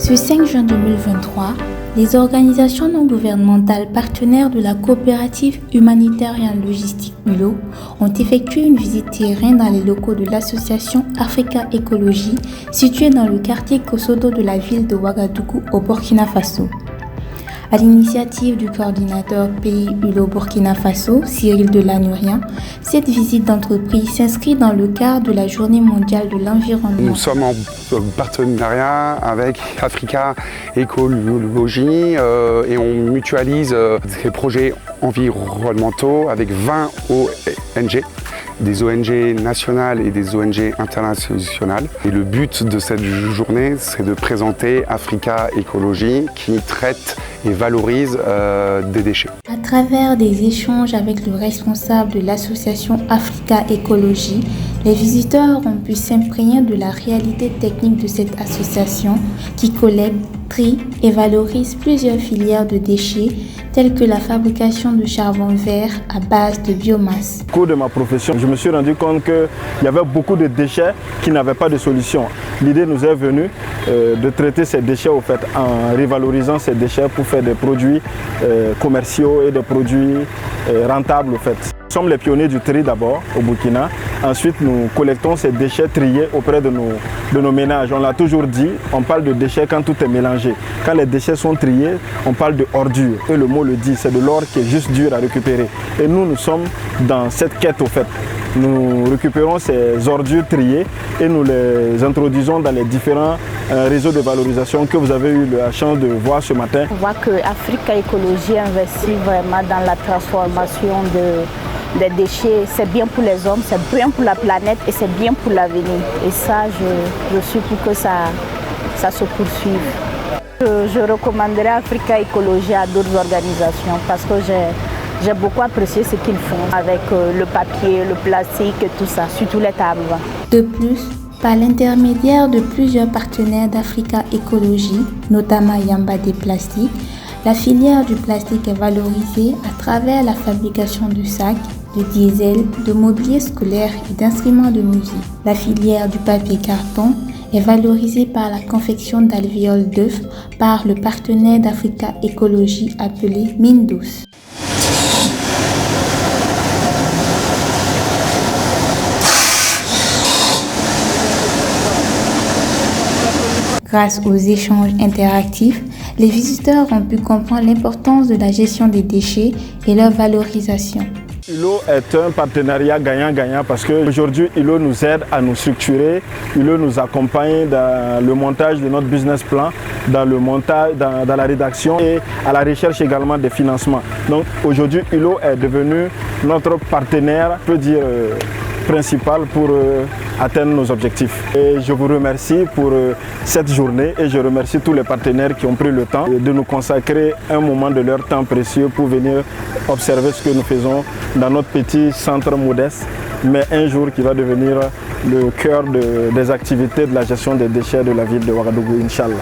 Ce 5 juin 2023, les organisations non gouvernementales partenaires de la coopérative humanitaire et logistique ULO ont effectué une visite terrain dans les locaux de l'association Africa Écologie située dans le quartier Kosodo de la ville de Ouagadougou au Burkina Faso. À l'initiative du coordinateur pays ULO Burkina Faso, Cyril Delanurien, cette visite d'entreprise s'inscrit dans le cadre de la Journée mondiale de l'environnement. Nous sommes en partenariat avec Africa Écologie et on mutualise des projets environnementaux avec 20 ONG. Des ONG nationales et des ONG internationales. Et le but de cette journée, c'est de présenter Africa Écologie qui traite et valorise des déchets. À travers des échanges avec le responsable de l'association Africa Écologie, les visiteurs ont pu s'imprégner de la réalité technique de cette association qui collecte, trie et valorise plusieurs filières de déchets telles que la fabrication de charbon vert à base de biomasse. Au cours de ma profession, je me suis rendu compte qu'il y avait beaucoup de déchets qui n'avaient pas de solution. L'idée nous est venue de traiter ces déchets en revalorisant ces déchets pour faire des produits commerciaux et des produits rentables. Nous sommes les pionniers du tri d'abord au Burkina. Ensuite, nous collectons ces déchets triés auprès de nos ménages. On l'a toujours dit, on parle de déchets quand tout est mélangé. Quand les déchets sont triés, on parle de ordures. Et le mot le dit, c'est de l'or qui est juste dur à récupérer. Et nous sommes dans cette quête Nous récupérons ces ordures triées et nous les introduisons dans les différents réseaux de valorisation que vous avez eu la chance de voir ce matin. On voit que Africa Écologie investit vraiment dans la transformation des déchets. C'est bien pour les hommes, c'est bien pour la planète et c'est bien pour l'avenir. Et ça, je suis pour que ça se poursuive. Je recommanderais Africa Écologie à d'autres organisations parce que j'ai beaucoup apprécié ce qu'ils font avec le papier, le plastique et tout ça, surtout les tables. De plus, par l'intermédiaire de plusieurs partenaires d'Africa Écologie, notamment Yamba des plastiques, la filière du plastique est valorisée à travers la fabrication de sacs, de diesel, de mobilier scolaire et d'instruments de musique. La filière du papier carton est valorisée par la confection d'alvéoles d'œufs par le partenaire d'Africa Écologie appelé Mine Douce. Grâce aux échanges interactifs, les visiteurs ont pu comprendre l'importance de la gestion des déchets et leur valorisation. ULO est un partenariat gagnant-gagnant parce qu'aujourd'hui, ULO nous aide à nous structurer, ULO nous accompagne dans le montage de notre business plan, dans le montage, dans la rédaction et à la recherche également des financements. Donc aujourd'hui, ULO est devenu notre partenaire, je peux dire, principal pour atteindre nos objectifs. Et je vous remercie pour cette journée et je remercie tous les partenaires qui ont pris le temps de nous consacrer un moment de leur temps précieux pour venir observer ce que nous faisons dans notre petit centre modeste, mais un jour qui va devenir le cœur des activités de la gestion des déchets de la ville de Ouagadougou, Inch'Allah.